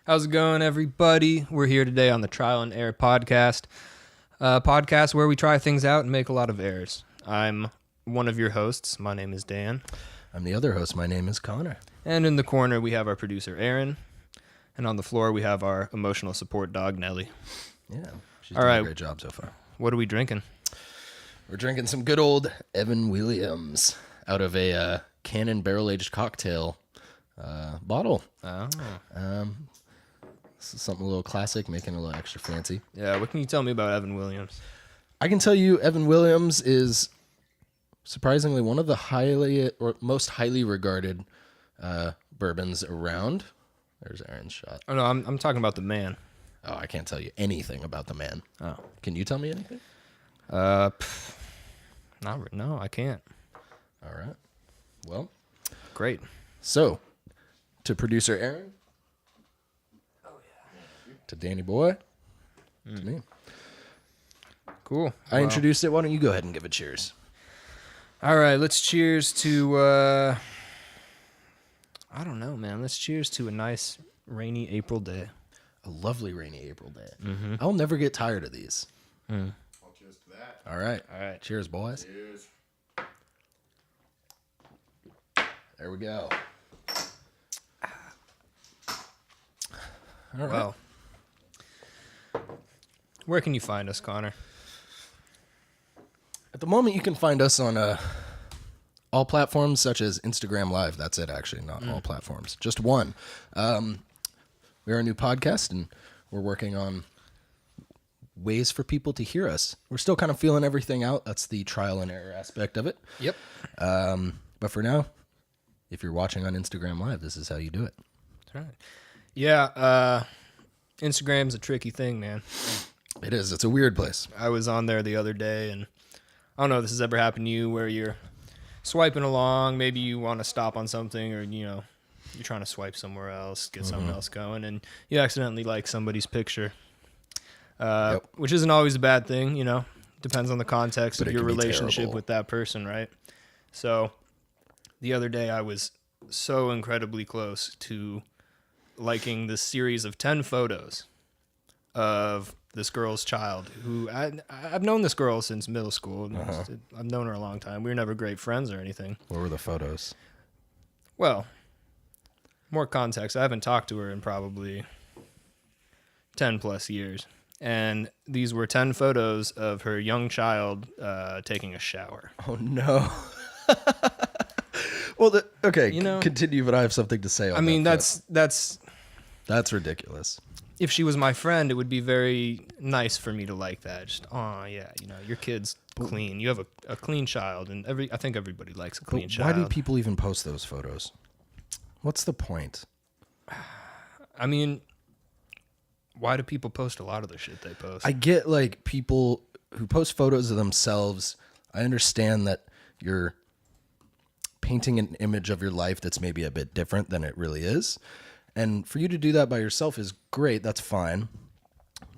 How's it going, everybody? We're here today on the Trial and Error podcast, a podcast where we try things out and make a lot of errors. I'm one of your hosts. My name is Dan. I'm the other host. My name is Connor. And in the corner, we have our producer, Aaron. And on the floor, we have our emotional support dog, Nelly. Yeah, she's All doing right. a great job so far. What are we drinking? We're drinking some good old Evan Williams out of a Cannon barrel-aged cocktail bottle. Oh. This is something a little classic, making it a little extra fancy. Yeah, what can you tell me about Evan Williams? I can tell you Evan Williams is surprisingly one of the most highly regarded bourbons around. There's Aaron's shot. Oh, no, I'm talking about the man. Oh, I can't tell you anything about the man. Oh. Can you tell me anything? No, I can't. All right. Well, Great. so to producer Aaron. To Danny Boy. To me. Cool. I introduced it. Why don't you go ahead and give it cheers? All right, let's cheers to, I don't know, man. Let's cheers to a nice rainy April day. A lovely rainy April day. Mm-hmm. I'll never get tired of these. Mm. I'll cheers to that. All right. All right. Cheers, boys. Cheers. There we go. All right. Well, where can you find us, Connor? At the moment, you can find us on all platforms such as Instagram Live. That's it, actually, not all platforms. Just one. We're a new podcast, and we're working on ways for people to hear us. We're still kind of feeling everything out. That's the trial and error aspect of it. Yep. But for now, if you're watching on Instagram Live, this is how you do it. That's right. Yeah, Instagram's a tricky thing, man. It is. It's a weird place. I was on there the other day, and I don't know if this has ever happened to you, where you're swiping along, maybe you want to stop on something, or, you know, you're trying to swipe somewhere else, get something else going, and you accidentally like somebody's picture, which isn't always a bad thing, you know. Depends on the context But of it your can be relationship terrible. with that person, right? So the other day I was so incredibly close to liking this series of 10 photos of this girl's child who I've known this girl since middle school. I've known her a long time. We were never great friends or anything. What were the photos? Well, more context. I haven't talked to her in probably 10 plus years. And these were 10 photos of her young child taking a shower. Oh, no. Well, okay, You know, continue, but I have something to say on that. I mean, front. that's ridiculous. if she was my friend, it would be very nice for me to like that. Just, oh yeah, you know, your kid's clean. You have a clean child, and I think everybody likes a clean But child. why do people even post those photos? What's the point? I mean, why do people post a lot of the shit they post? I get, like, people who post photos of themselves. I understand that you're painting an image of your life that's maybe a bit different than it really is. And for you to do that by yourself is great. That's fine.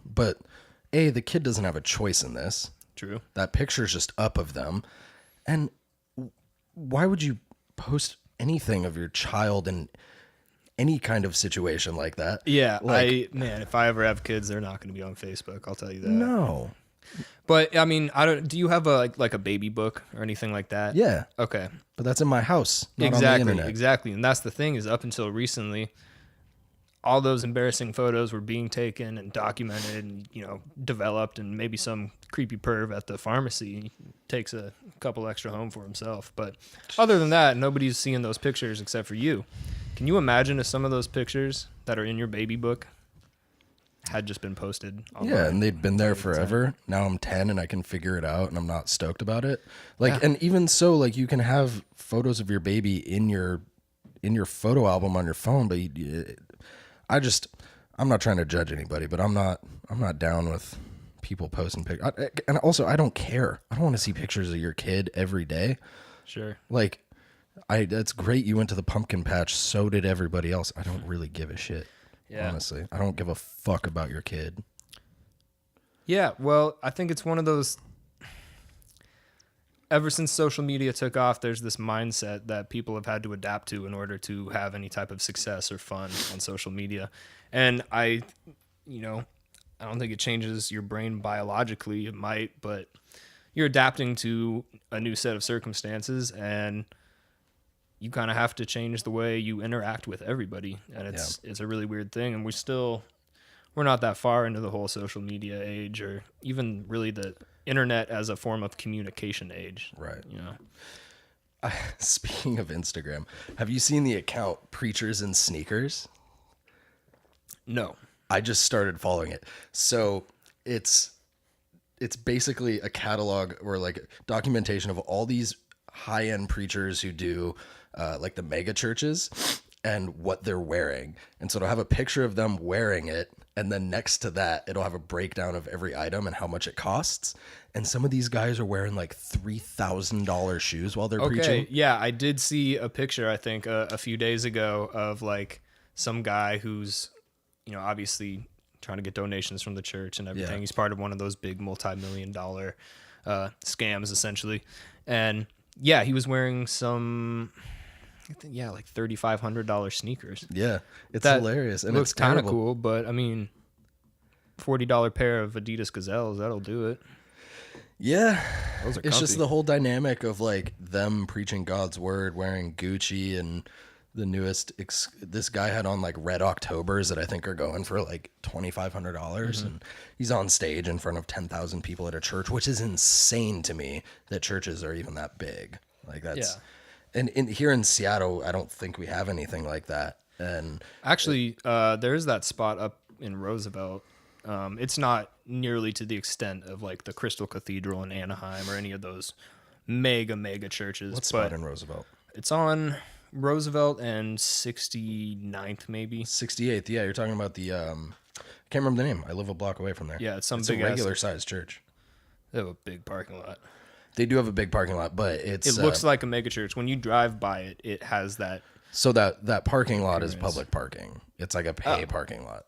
But A, the kid doesn't have a choice in this. True. That picture's just up of them. And why would you post anything of your child in any kind of situation like that? Yeah, Like, if I ever have kids, they're not going to be on Facebook. I'll tell you that. no. But I mean, do you have a like a baby book or anything like that? Yeah, Okay. but that's in my house, not on the Exactly. internet. Exactly. And that's the thing, is up until recently, all those embarrassing photos were being taken and documented and, you know, developed, and maybe some creepy perv at the pharmacy takes a couple extra home for himself. But other than that, nobody's seeing those pictures except for you. Can you imagine if some of those pictures that are in your baby book had just been posted online? Yeah, and they'd been there forever. Now I'm 10 and I can figure it out, and I'm not stoked about it. Like, and even so, like, you can have photos of your baby in your photo album on your phone, but I'm not trying to judge anybody, but I'm not down with people posting pictures. And also, I don't care. I don't want to see pictures of your kid every day. Sure. Like, that's great you went to the pumpkin patch. So did everybody else. I don't really give a shit. Yeah. Honestly, I don't give a fuck about your kid. Yeah, well, I think it's one of those. ever since social media took off, there's this mindset that people have had to adapt to in order to have any type of success or fun on social media. And you know, I don't think it changes your brain biologically. It might, but you're adapting to a new set of circumstances, and you kind of have to change the way you interact with everybody. And it's a really weird thing. And we're not that far into the whole social media age, or even really the internet as a form of communication age. Right. You know, Speaking of Instagram, have you seen the account Preachers in Sneakers? no. I just started following it. So it's basically a catalog or like documentation of all these high-end preachers who do like the mega churches and what they're wearing. And so it'll have a picture of them wearing it, and then next to that it'll have a breakdown of every item and how much it costs. And some of these guys are wearing like $3,000 shoes while they're preaching. Yeah, I did see a picture, I think, a few days ago of like some guy who's, obviously trying to get donations from the church and everything. Yeah. He's part of one of those big multi-million-dollar scams, essentially. And yeah, he was wearing some, like $3,500 sneakers. Yeah, it's That hilarious. And looks it's kind of terrible. cool, but I mean, $40 pair of Adidas Gazelles, that'll do it. Yeah, Those are it's just comfy. the whole dynamic of like them preaching God's word, wearing Gucci, and the newest. This guy had on like Red Octobers that I think are going for like $2,500, and he's on stage in front of 10,000 people at a church, which is insane to me that churches are even that big. Like that's, and here in Seattle, I don't think we have anything like that. And Actually, there's that spot up in Roosevelt. It's not nearly to the extent of like the Crystal Cathedral in Anaheim or any of those mega churches. what spot in Roosevelt? It's on Roosevelt and 69th, maybe. 68th. Yeah, you're talking about the. I can't remember the name. I live a block away from there. Yeah, it's some It's big a regular sized church. They have a big parking lot. They do have a big parking lot, but it's It looks like a mega church. When you drive by it, it has that. so that parking lot is Appearance. public parking. It's like a pay parking lot.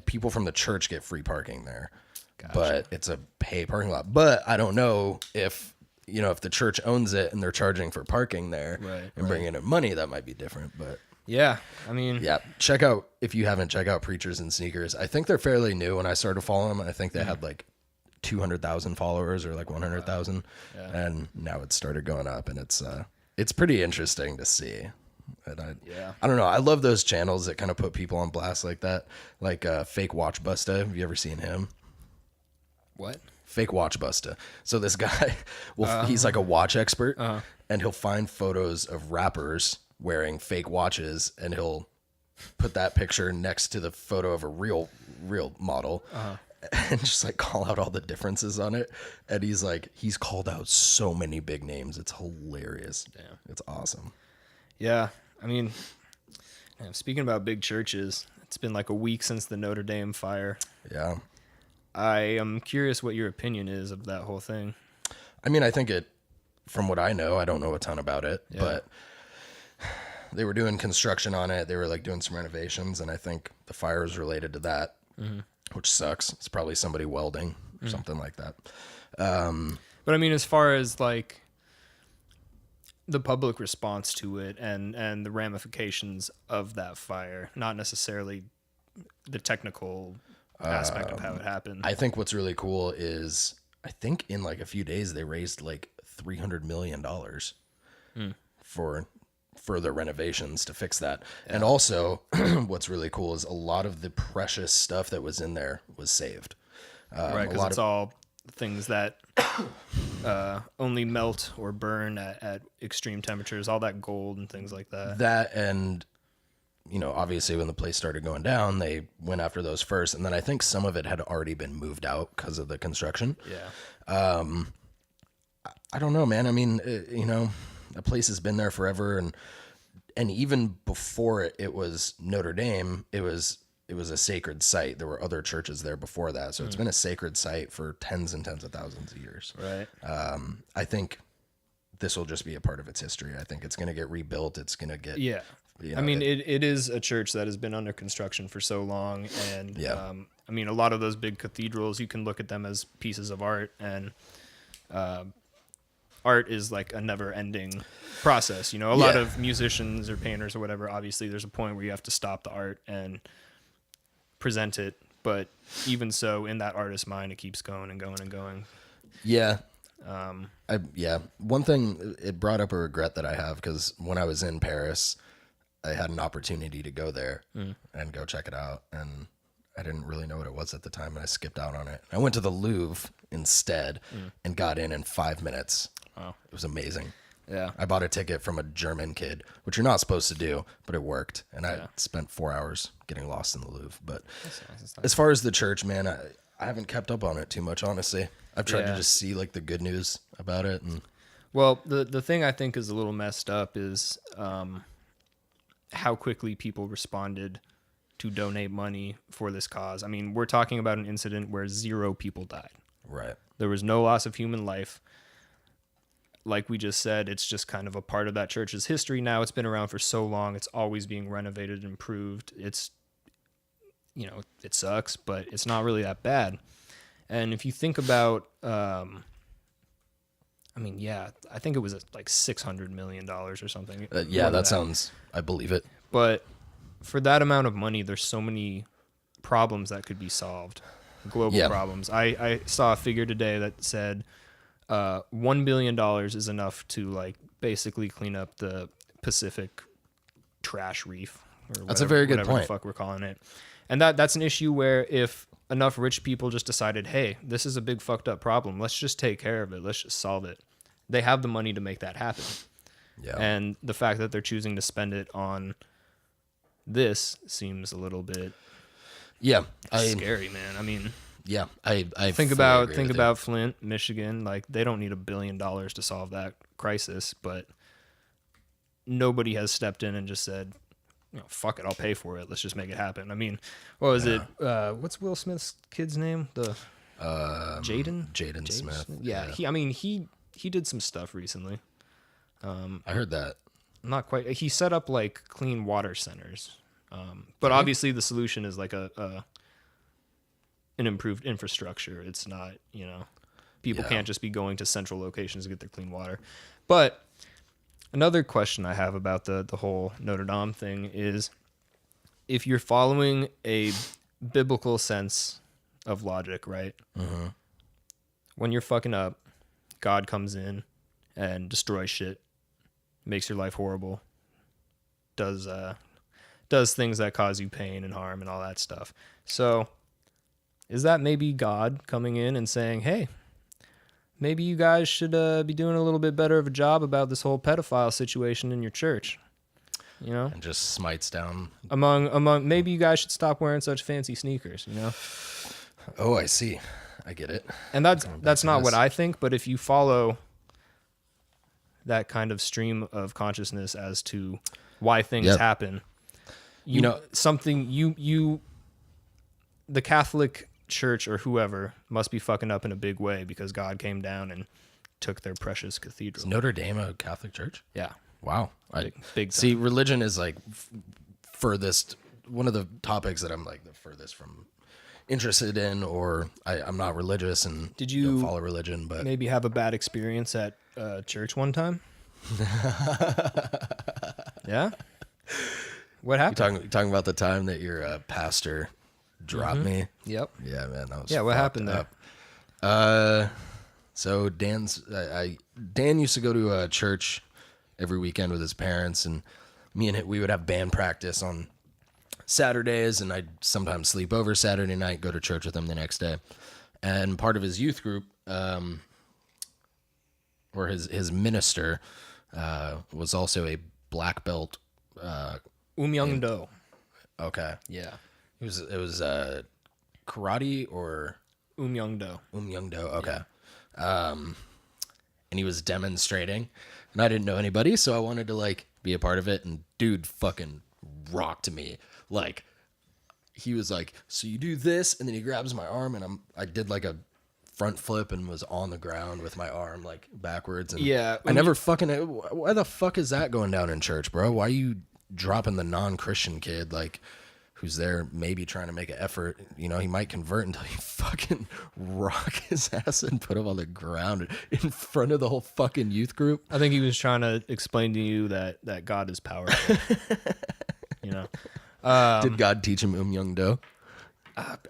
People from the church get free parking there, but it's a pay parking lot. But I don't know if if the church owns it and they're charging for parking there and bringing in money, that might be different. But Yeah, I mean, yeah, if you haven't, check out Preachers in Sneakers. I think they're fairly new. When I started following them, I think they had like 200,000 followers or like 100,000, and now it's started going up, and it's pretty interesting to see. And I don't know. I love those channels that kind of put people on blast like that, like Fake Watch Busta. Have you ever seen him? what? Fake Watch Busta. So this guy, he's like a watch expert, and he'll find photos of rappers wearing fake watches, and he'll put that picture next to the photo of a real model, and just like call out all the differences on it. And he's called out so many big names. It's hilarious. Damn. It's awesome. Yeah, I mean, speaking about big churches, it's been like a week since the Notre Dame fire. Yeah. I am curious what your opinion is of that whole thing. I mean, I think from what I know, I don't know a ton about it, but they were doing construction on it. They were like doing some renovations, and I think the fire is related to that, which sucks. It's probably somebody welding or something like that. But I mean, as far as like the public response to it and the ramifications of that fire, not necessarily the technical aspect of how it happened. I think what's really cool is I think in like a few days they raised like $300 million for further renovations to fix that. And also what's really cool is a lot of the precious stuff that was in there was saved. Right, because it's all things that only melt or burn at extreme temperatures, all that gold and things like that. That and obviously when the place started going down, they went after those first, and then I think some of it had already been moved out because of the construction. Yeah. I don't know, man. I mean, that place has been there forever, and even before it was Notre Dame, it was a sacred site. There were other churches there before that, so it's been a sacred site for tens and tens of thousands of years. Right. I think this will just be a part of its history. I think it's going to get rebuilt. It's going to get I mean, it is a church that has been under construction for so long, and I mean, a lot of those big cathedrals, you can look at them as pieces of art, and art is like a never ending process. You know, a lot of musicians or painters or whatever, obviously there's a point where you have to stop the art and present it. But even so, in that artist's mind, it keeps going and going and going. Yeah. One thing, it brought up a regret that I have, because when I was in Paris, I had an opportunity to go there and go check it out, and I didn't really know what it was at the time, and I skipped out on it. I went to the Louvre instead and got in 5 minutes. Wow. It was amazing. Yeah. I bought a ticket from a German kid, which you're not supposed to do, but it worked, and I spent 4 hours getting lost in the Louvre. But That's nice. as far as the church, man, I haven't kept up on it too much, honestly. I've tried to just see like the good news about it. And well, the thing I think is a little messed up is how quickly people responded to donate money for this cause. I mean, we're talking about an incident where 0 people died. right. There was no loss of human life. Like we just said, it's just kind of a part of that church's history now. It's been around for so long. It's always being renovated and improved. It's, you know, it sucks, but it's not really that bad. And if you think about, I mean, yeah, I think it was like $600 million or something. That sounds, I believe it. But for that amount of money, there's so many problems that could be solved, global problems. I saw a figure today that said $1 billion is enough to like basically clean up the Pacific trash reef. Or That's a very good whatever point. The fuck we're calling it. And that's an issue where if enough rich people just decided, hey, this is a big fucked up problem, let's just take care of it, let's just solve it, they have the money to make that happen. Yeah. And the fact that they're choosing to spend it on this seems a little bit scary, man. I mean, I think fully about agree with you. Flint, Michigan. Like, they don't need $1 billion to solve that crisis, but nobody has stepped in and just said, you know, fuck it, I'll pay for it, let's just make it happen. I mean, what was it? What's Will Smith's kid's name? The Jaden Smith. Yeah, he did some stuff recently. I heard that. Not quite. He set up like clean water centers, but obviously the solution is like an improved infrastructure. It's not, you know, people can't just be going to central locations to get their clean water. But another question I have about the whole Notre Dame thing is, if you're following a biblical sense of logic, right? Mm-hmm. When you're fucking up, God comes in and destroys shit, makes your life horrible, does things that cause you pain and harm and all that stuff. So is that maybe God coming in and saying, hey, maybe you guys should be doing a little bit better of a job about this whole pedophile situation in your church? You know, And just smites down. among maybe you guys should stop wearing such fancy sneakers, you know? Oh, I see. I get it. And that's not what I think, but if you follow that kind of stream of consciousness as to why things happen, you know, the Catholic Church or whoever must be fucking up in a big way because God came down and took their precious cathedral. Is Notre Dame a Catholic church? Yeah. Wow. Big time. See, religion is like furthest, one of the topics that I'm like the furthest from interested in, or I'm not religious and Did you don't follow religion, but maybe have a bad experience at church one time? Yeah? What happened? you talking about the time that your pastor dropped me? Yep. Yeah, man, that was Yeah, what fucked happened there? up. So Dan used to go to a church every weekend with his parents, and we would have band practice on Saturdays, and I'd sometimes sleep over Saturday night, go to church with him the next day. And part of his youth group, or his minister, was also a black belt. Young Do. Okay, Yeah. it was karate or Young Do. Young Do. Okay. And he was demonstrating, and I didn't know anybody, so I wanted to like be a part of it. And dude fucking rocked me. Like, he was like, so you do this, and then he grabs my arm, and I did like a front flip and was on the ground with my arm like backwards. And Yeah, I never fucking, why the fuck is that going down in church, bro? Why are you dropping the non-Christian kid? Like, who's there maybe trying to make an effort. You know, he might convert until you fucking rock his ass and put him on the ground in front of the whole fucking youth group. I think he was trying to explain to you that God is powerful. You know, Did God teach him Young Do?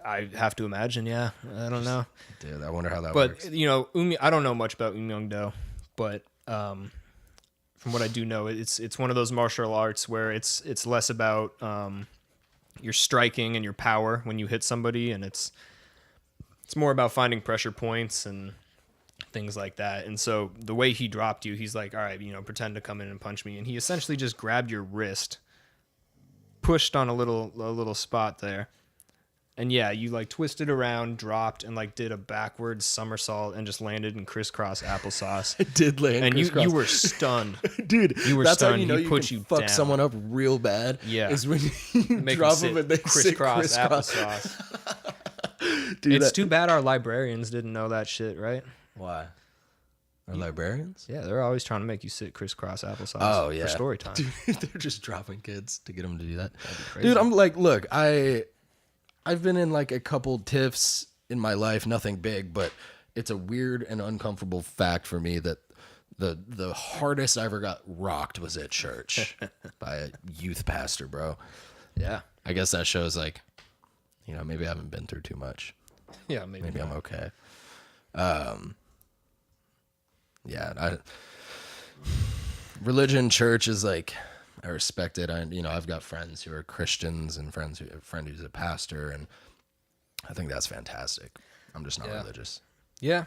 I have to imagine. Yeah, I don't know. Dude, I wonder how that But works. you know, I don't know much about Young Do, but from what I do know, it's one of those martial arts where it's less about your striking and your power when you hit somebody, and it's more about finding pressure points and things like that. And so the way he dropped you, he's like, all right, you know, pretend to come in and punch me, and he essentially just grabbed your wrist, pushed on a little spot there. And yeah, you like twisted around, dropped, and like did a backwards somersault and just landed in crisscross applesauce. I did land And crisscross. you were stunned. Dude, You were that's stunned. how you know He you put can you fuck down. someone up real bad. Yeah. Is when you Make drop sit them and they sit crisscross crisscross. applesauce. Dude, It's too bad our librarians didn't know that shit, right? Why? Are librarians? Yeah, they're always trying to make you sit crisscross applesauce Oh, yeah. for story time. Dude, they're just dropping kids to get them to do that. crazy. Dude, I'm like, look, I've been in like a couple tiffs in my life, nothing big, but it's a weird and uncomfortable fact for me that the hardest I ever got rocked was at church by a youth pastor, bro. Yeah. I guess that shows like, you know, maybe I haven't been through too much. Yeah, maybe Maybe not. I'm okay. Yeah, religion, church is like, I respect it. I've got friends who are Christians and a friend who's a pastor, and I think that's fantastic. I'm just not Yeah. religious. Yeah.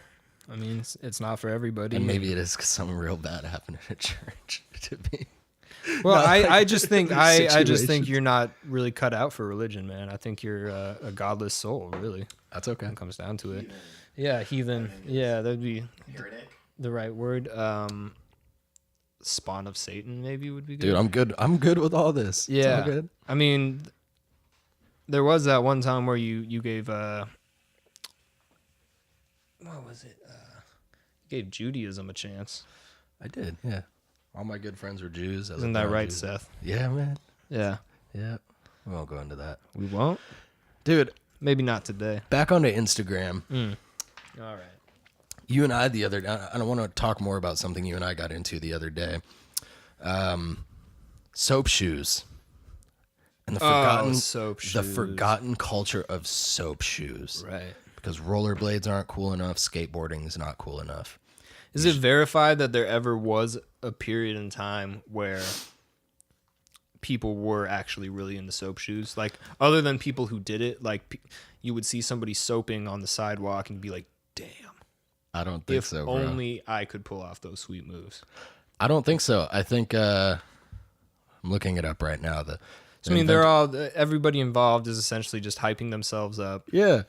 I mean, it's not for everybody. And maybe it is because something real bad happened at church to me. Well, Not like I just think those I just situations. think you're not really cut out for religion, man. I think you're a godless soul, really. That's okay. When it comes down to it. Yeah, heathen. Yeah, that'd be the right word. Spawn of Satan, maybe would be good. Dude, I'm good. I'm good with all this. It's Yeah. all good. I mean, there was that one time where you gave what was it? You gave Judaism a chance. I did. Yeah. All my good friends were Jews. I Isn't lived that around right, Jews. Seth? Yeah, man. Yeah. Yeah. We won't go into that. We won't. Dude, Maybe not today. back onto Instagram. All right. You and I the other day, I don't want to talk more about something you and I got into the other day. Soap shoes. And soap the shoes. forgotten culture of soap shoes. Right. Because rollerblades aren't cool enough, skateboarding is not cool enough. Is it verified that there ever was a period in time where people were actually really into soap shoes? Like, other than people who did it, like, you would see somebody soaping on the sidewalk and be like, damn, I don't think if so, bro. only I could pull off those sweet moves. I don't think so. I think I'm looking it up right now. So, I mean, everybody involved is essentially just hyping themselves up Yeah.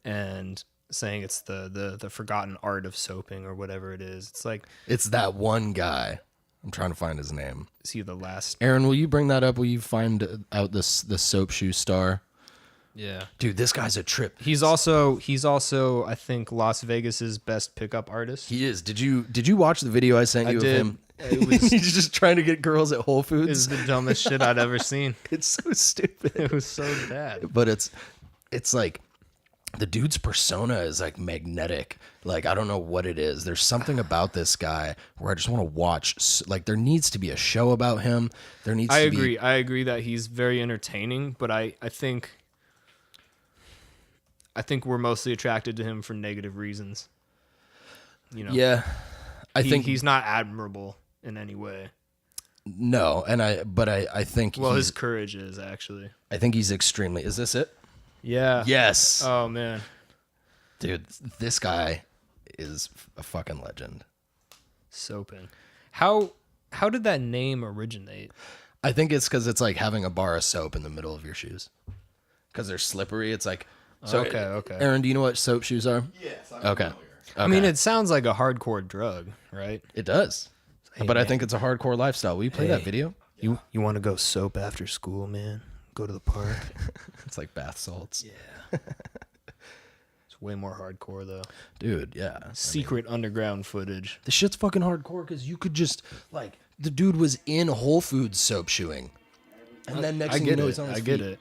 and saying it's the forgotten art of soaping or whatever it is. It's like, It's that one guy. I'm trying to find his name. is he the last? Aaron, will you bring that up? Will you find out the soap shoe star? Yeah. Dude, this guy's a trip. He's also I think Las Vegas's best pickup artist. He is. Did you watch the video I sent I you did. of him? It was He's just trying to get girls at Whole Foods. is the dumbest shit I'd ever seen. It's so stupid. It was so bad. But it's like the dude's persona is like magnetic. Like, I don't know what it is. There's something about this guy where I just want to watch. Like, there needs to be a show about him. There needs I to agree. be. I agree that he's very entertaining, but I think we're mostly attracted to him for negative reasons. You know. Yeah. I think he's not admirable in any way. no, and I think Well, his courage is actually. I think he's extremely. Is this it? Yeah. Yes. Oh man. Dude, this guy is a fucking legend. Soaping. How did that name originate? I think it's because it's like having a bar of soap in the middle of your shoes. Because they're slippery. It's like. So, Okay. Aaron, do you know what soap shoes are? Yes. I'm Okay. familiar. I mean, it sounds like a hardcore drug, right? It does. Hey, but I man. think it's a hardcore lifestyle. Will you play that Hey. video? You want to go soap after school, man? Go to the park. It's like bath salts. Yeah. It's way more hardcore though. Dude, yeah. Secret underground footage. The shit's fucking hardcore because you could just, like, the dude was in Whole Foods soap shoeing. And then next I thing you get know, it. he's on his I get feet. it.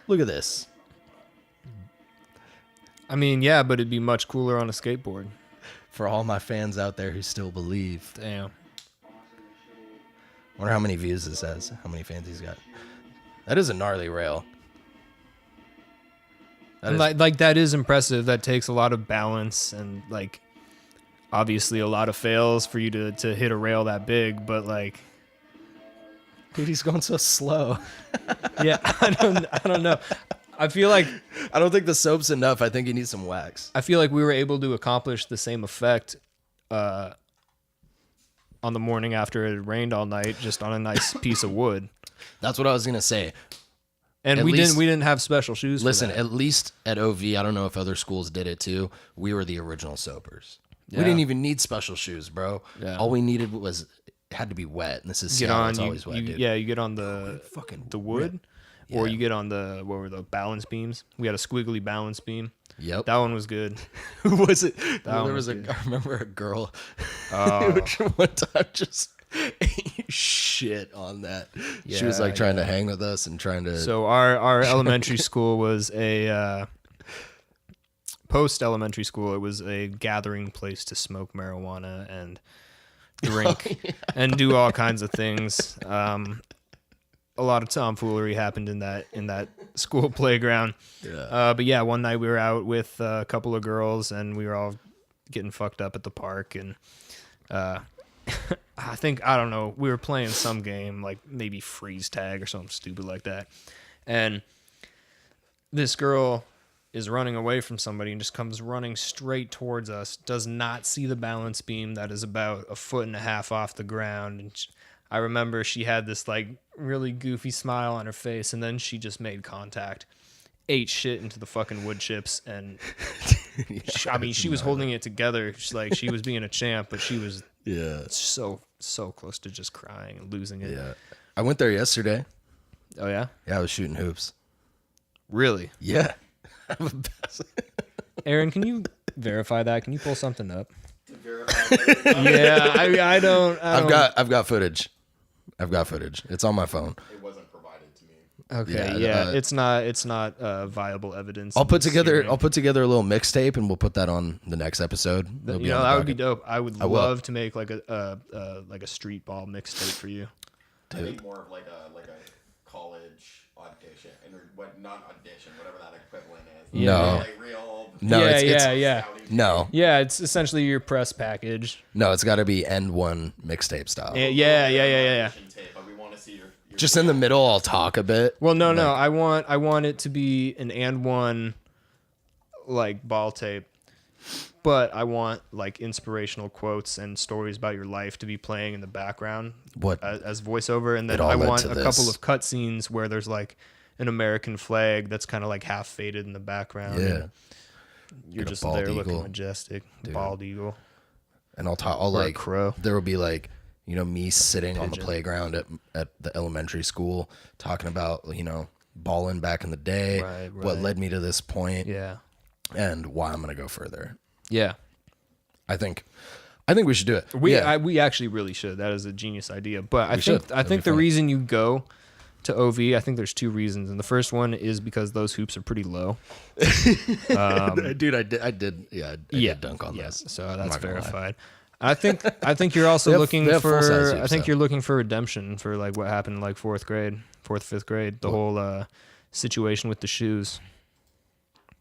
Look at this. I mean, yeah, but it'd be much cooler on a skateboard. For all my fans out there who still believe. Damn. Wonder how many views this has. How many fans he's got. That is a gnarly rail. That is impressive. That takes a lot of balance and like obviously a lot of fails for you to hit a rail that big, but like dude, he's going so slow. yeah, I don't know. I feel like I don't think the soap's enough. I think he needs some wax. I feel like we were able to accomplish the same effect on the morning after it had rained all night, just on a nice piece of wood. That's what I was gonna say. And we didn't have special shoes. Listen, for that. at least at OV, I don't know if other schools did it too. We were the original soapers. Yeah. We didn't even need special shoes, bro. Yeah. All we needed was it had to be wet. And this is get Seattle, on it's always wet, dude. Yeah, you get on the wood, or you get on the balance beams. We had a squiggly balance beam. Yep. That one was good. Who was it? There was I remember a girl Oh. which one time just ate shit on that. She was like trying to hang with us and trying to. So our elementary school was a post-elementary school. It was a gathering place to smoke marijuana and drink and do all kinds of things. A lot of tomfoolery happened in that school playground. Yeah. But yeah, one night we were out with a couple of girls and we were all getting fucked up at the park and I don't know, we were playing some game like maybe freeze tag or something stupid like that. And this girl is running away from somebody and just comes running straight towards us, does not see the balance beam that is about 1.5 feet off the ground. And I remember she had this like really goofy smile on her face, and then she just made contact, ate shit into the fucking wood chips, and she was holding it together. She was being a champ, but she was so close to just crying and losing it. Yeah. I went there yesterday. Oh yeah? Yeah, I was shooting hoops. Really? Yeah. Aaron, can you verify that? Can you pull something up? Yeah, I don't. I've got footage. It's on my phone. It wasn't provided to me. Okay, yeah, it's not viable evidence. I'll put together a little mixtape and we'll put that on the next episode. It'll be on the that would be docket. dope. I would love to make like a street ball mixtape for you. I think more of like a college audition and not audition, whatever that equivalent is. No. Like real. No, yeah. No. Yeah, it's essentially your press package. No, it's got to be end one mixtape style. Yeah. Audition tape, but we want to see your Just in the middle, I'll talk a bit. Well, no. I want it to be an and one like ball tape, but I want like inspirational quotes and stories about your life to be playing in the background. What as voiceover, and then it all I led want to a this. couple of cutscenes where there's like an American flag that's kind of like half faded in the background. Yeah. and you're Get a just bald there looking eagle. majestic, Dude. bald eagle. And I'll Or a like crow. there will be like, you know, me sitting on the playground at the elementary school talking about, you know, balling back in the day, Right. what led me to this point, Yeah, and why I'm gonna go further. yeah. I think we should do it. We yeah. we actually really should. That is a genius idea. But I should. think That'd be the fun. reason you go to OV, I think there's two reasons, and the first one is because those hoops are pretty low. Dude, I did dunk on this. So I'm that's not gonna lie. verified. I think you're also They have looking full-size for. hoops, I think though. you're looking for redemption for like what happened in like fourth, fifth grade. The whole situation with the shoes.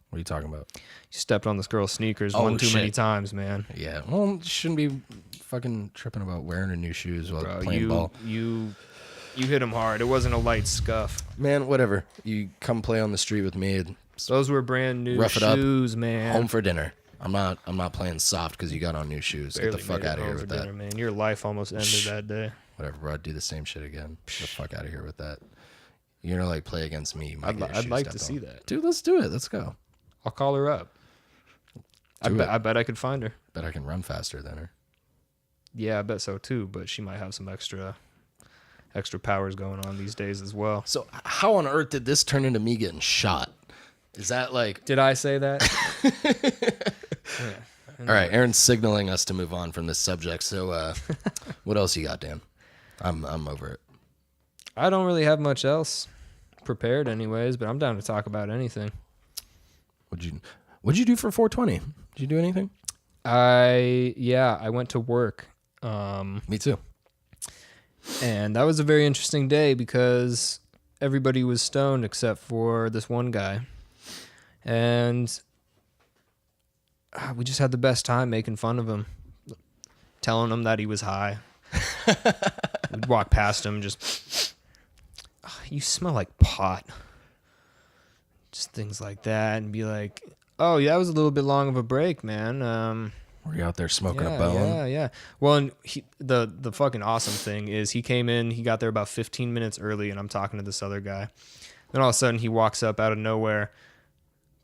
What are you talking about? You stepped on this girl's sneakers Oh, one too many shit. times, man. Yeah. Well, you shouldn't be fucking tripping about wearing a new shoes while Bro, playing ball. you hit him hard. It wasn't a light scuff. Man, whatever. You come play on the street with me. Those were brand new Rough it up. shoes, man. Home for dinner. I'm not playing soft because you got on new shoes. Get the Barely fuck made it out of home here for with that. dinner, man. Your life almost ended that day. Whatever, bro. I'd do the same shit again. Get the fuck out of here with that. You're gonna like play against me. You might get your I'd shoes like to stepped see on. that. Dude, let's do it. Let's go. I'll call her up. Do it. I bet I could find her. Bet I can run faster than her. Yeah, I bet so too. But she might have some extra powers going on these days as well. So how on earth did this turn into me getting shot? Is that like Did I say that? all right? Aaron's signaling us to move on from this subject. So what else you got, Dan? I'm over it. I don't really have much else prepared anyways, but I'm down to talk about anything. What'd you do for 420? Did you do anything? I went to work. Me too. And that was a very interesting day because everybody was stoned except for this one guy. And we just had the best time making fun of him, telling him that he was high. We'd walk past him, just, you smell like pot. Just things like that, and be like, oh, yeah, that was a little bit long of a break, man. Were you out there smoking a bone? Yeah. Well, and the fucking awesome thing is he came in, he got there about 15 minutes early, and I'm talking to this other guy. Then all of a sudden he walks up out of nowhere,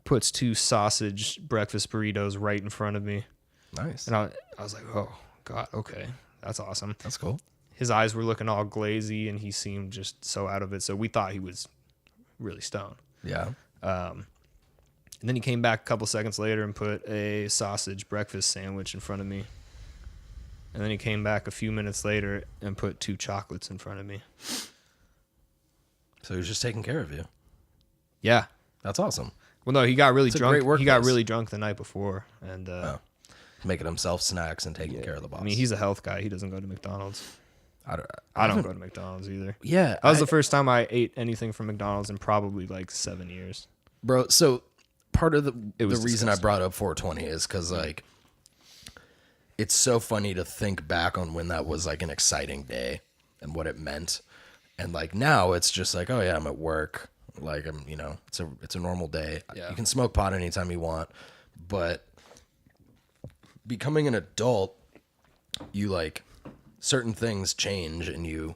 puts 2 sausage breakfast burritos right in front of me. Nice. And I was like, oh, God, okay. That's awesome. That's cool. His eyes were looking all glazy, and he seemed just so out of it. So we thought he was really stoned. Yeah. And then he came back a couple seconds later and put a sausage breakfast sandwich in front of me. And then he came back a few minutes later and put 2 chocolates in front of me. So he was just taking care of you. Yeah. That's awesome. Well, no, he got really drunk. Great work He got place. really drunk the night before, and Making himself snacks and taking care of the boss. I mean, he's a health guy. He doesn't go to McDonald's. I don't go to McDonald's either. Yeah. That was the first time I ate anything from McDonald's in probably like 7 years. Bro, so part of the reason disgusting. I brought up 420 is because, like, it's so funny to think back on when that was, like, an exciting day and what it meant. And, like, now it's just like, oh, yeah, I'm at work. Like, I'm, it's a normal day. Yeah. You can smoke pot anytime you want. But becoming an adult, you, like, certain things change and you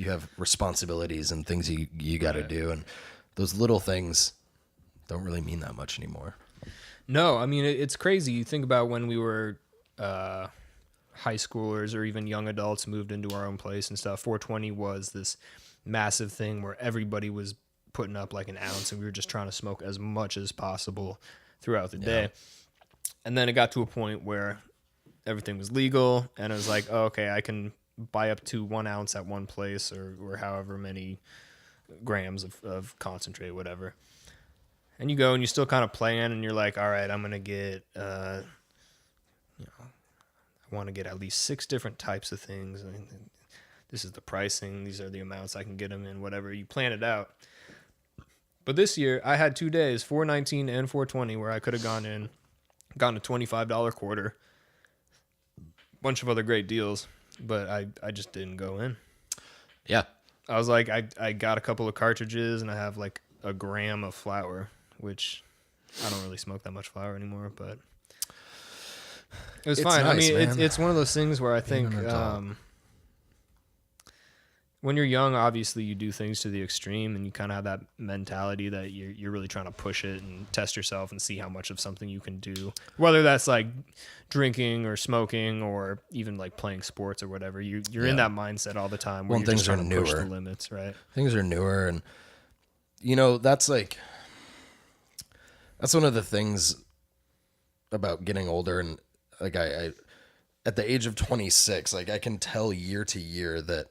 have responsibilities and things you got to do. And those little things don't really mean that much anymore. No, I mean, it's crazy. You think about when we were high schoolers or even young adults, moved into our own place and stuff. 420 was this massive thing where everybody was putting up like an ounce and we were just trying to smoke as much as possible throughout the day. And then it got to a point where everything was legal and it was like, oh, okay, I can buy up to 1 ounce at one place or however many grams of concentrate, whatever. And you go and you still kind of plan and you're like, all right, I'm going to get, I want to get at least 6 different types of things. And this is the pricing. These are the amounts I can get them in, whatever. You plan it out. But this year I had 2 days, 419 and 420, where I could have gone in, gotten a $25 quarter, bunch of other great deals, but I just didn't go in. Yeah. I was like, I got a couple of cartridges and I have like a gram of flour, which I don't really smoke that much flour anymore, but it was fine. Nice, I mean, man. it's one of those things where I think when you're young, obviously you do things to the extreme and you kind of have that mentality that you're really trying to push it and test yourself and see how much of something you can do, whether that's like drinking or smoking or even like playing sports or whatever. You're in that mindset all the time where Well, you're things just trying are to push newer. the limits, right? Things are newer and that's like that's one of the things about getting older. And like I at the age of 26, like I can tell year to year that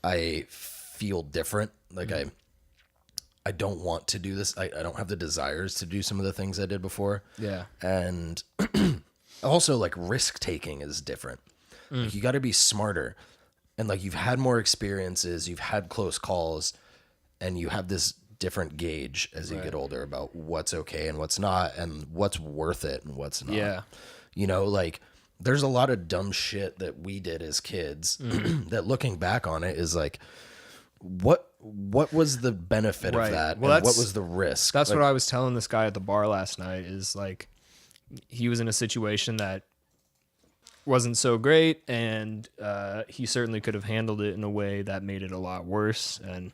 I feel different. Like I don't want to do this. I don't have the desires to do some of the things I did before. Yeah. And also like risk taking is different. Like, you got to be smarter. And like you've had more experiences, you've had close calls, and you have this different gauge as you get older about what's okay and what's not and what's worth it and what's not. Yeah. Like there's a lot of dumb shit that we did as kids that looking back on it is like, what was the benefit of that? Well, and what was the risk? That's like, what I was telling this guy at the bar last night is like, he was in a situation that wasn't so great and he certainly could have handled it in a way that made it a lot worse. And,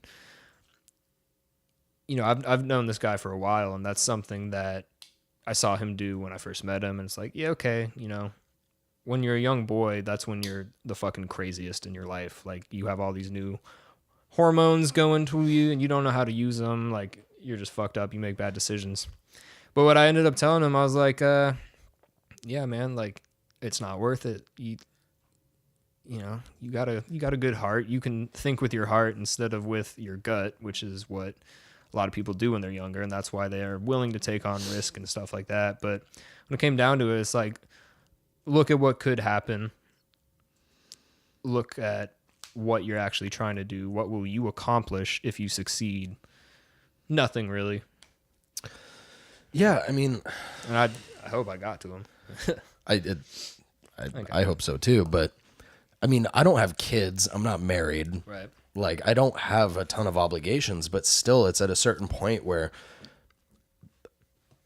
I've known this guy for a while and that's something that I saw him do when I first met him. And it's like, yeah, okay. When you're a young boy, that's when you're the fucking craziest in your life. Like you have all these new hormones going to you and you don't know how to use them. Like you're just fucked up. You make bad decisions. But what I ended up telling him, I was like, yeah, man, like it's not worth it. you know, you got a good heart. You can think with your heart instead of with your gut, which is what a lot of people do when they're younger, and that's why they are willing to take on risk and stuff like that. But when it came down to it, it's like, look at what could happen. Look at what you're actually trying to do. What will you accomplish if you succeed? Nothing really. Yeah, I mean, And I hope I got to him. I did. I hope so too. But I mean, I don't have kids. I'm not married. Right. Like, I don't have a ton of obligations, but still, it's at a certain point where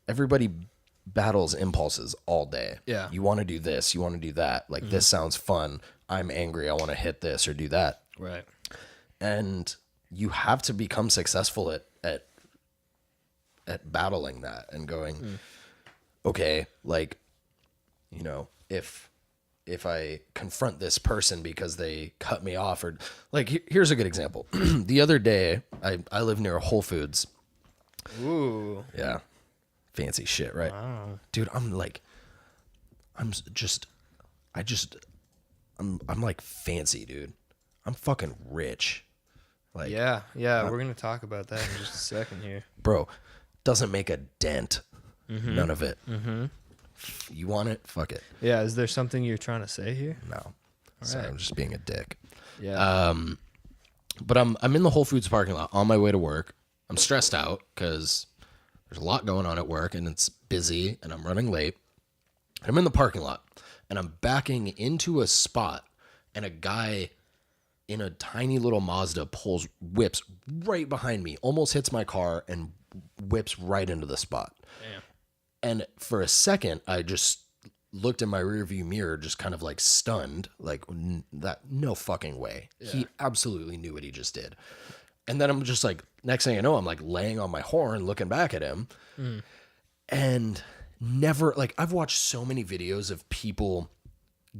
everybody battles impulses all day. Yeah. You want to do this, you want to do that. Like, this sounds fun. I'm angry. I want to hit this or do that. Right. And you have to become successful at battling that and going, okay, like, you know, if I confront this person because they cut me off, or like, here's a good example. The other day, I live near a Whole Foods. Ooh. Yeah. Fancy shit, right? Wow. Dude, I'm like fancy, dude. I'm fucking rich. Like, Yeah. We're gonna talk about that in just a second here. bro, doesn't make a dent. None of it. You want it? Fuck it. Yeah. Is there something you're trying to say here? No. Sorry, right. I'm just being a dick. Yeah. But I'm in the Whole Foods parking lot on my way to work. I'm stressed out because there's a lot going on at work and it's busy and I'm running late. I'm in the parking lot and I'm backing into a spot and a guy in a tiny little Mazda whips right behind me, almost hits my car and whips right into the spot. Damn. And for a second, I just looked in my rearview mirror, just kind of like stunned, like that, no fucking way. Yeah. He absolutely knew what he just did. And then I'm just like, next thing I know, I'm like laying on my horn, looking back at him. And never, like, I've watched so many videos of people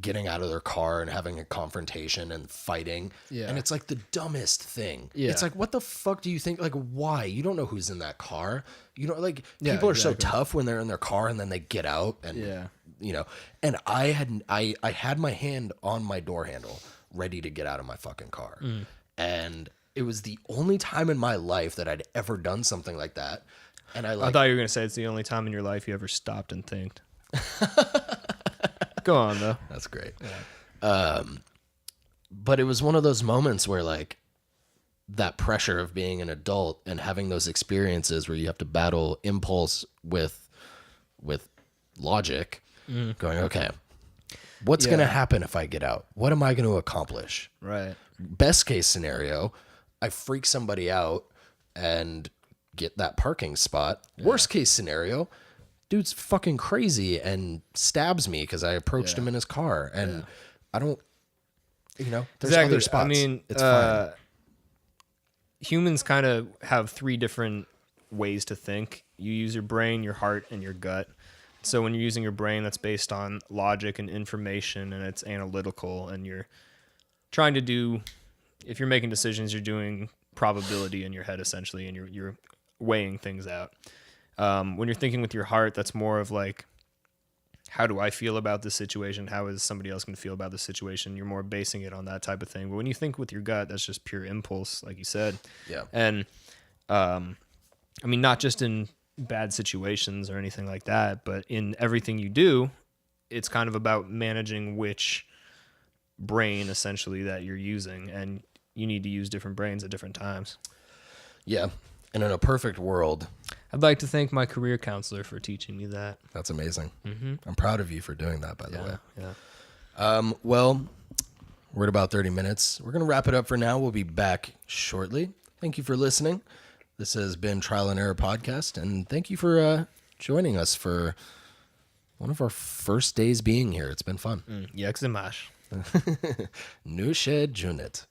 getting out of their car and having a confrontation and fighting. Yeah. And it's like the dumbest thing. Yeah. It's like, what the fuck do you think? Like, why? You don't know who's in that car. You know, like, Yeah, people are exactly. so tough when they're in their car and then they get out and, Yeah. you know, and I had my hand on my door handle ready to get out of my fucking car. And it was the only time in my life that I'd ever done something like that. And I thought you were gonna say it's the only time in your life you ever stopped and thinked. Go on though. That's great. Yeah. But it was one of those moments where, like, that pressure of being an adult and having those experiences where you have to battle impulse with logic, going, okay, what's going to happen if I get out? What am I going to accomplish? Right. Best case scenario, I freak somebody out and get that parking spot. Yeah. Worst case scenario, dude's fucking crazy and stabs me because I approached him in his car. And I don't, you know, there's other spots. I mean, it's fine. Humans kind of have three different ways to think. You use your brain, your heart, and your gut. So when you're using your brain, that's based on logic and information, and it's analytical, and you're trying to do, if you're making decisions, you're doing probability in your head essentially, and you're weighing things out. When you're thinking with your heart, that's more of like, how do I feel about this situation? How is somebody else going to feel about this situation? You're more basing it on that type of thing. But when you think with your gut, that's just pure impulse, like you said. Yeah. And I mean, not just in bad situations or anything like that, but in everything you do, it's kind of about managing which brain essentially that you're using, and you need to use different brains at different times. Yeah. And in a perfect world, I'd like to thank my career counselor for teaching me that. that's amazing. I'm proud of you for doing that, by the way. Yeah. Well, we're at about 30 minutes. We're going to wrap it up for now. We'll be back shortly. Thank you for listening. This has been Trial and Error Podcast, and thank you for joining us for one of our first days being here. It's been fun. Jak se máš? Nuše Junit.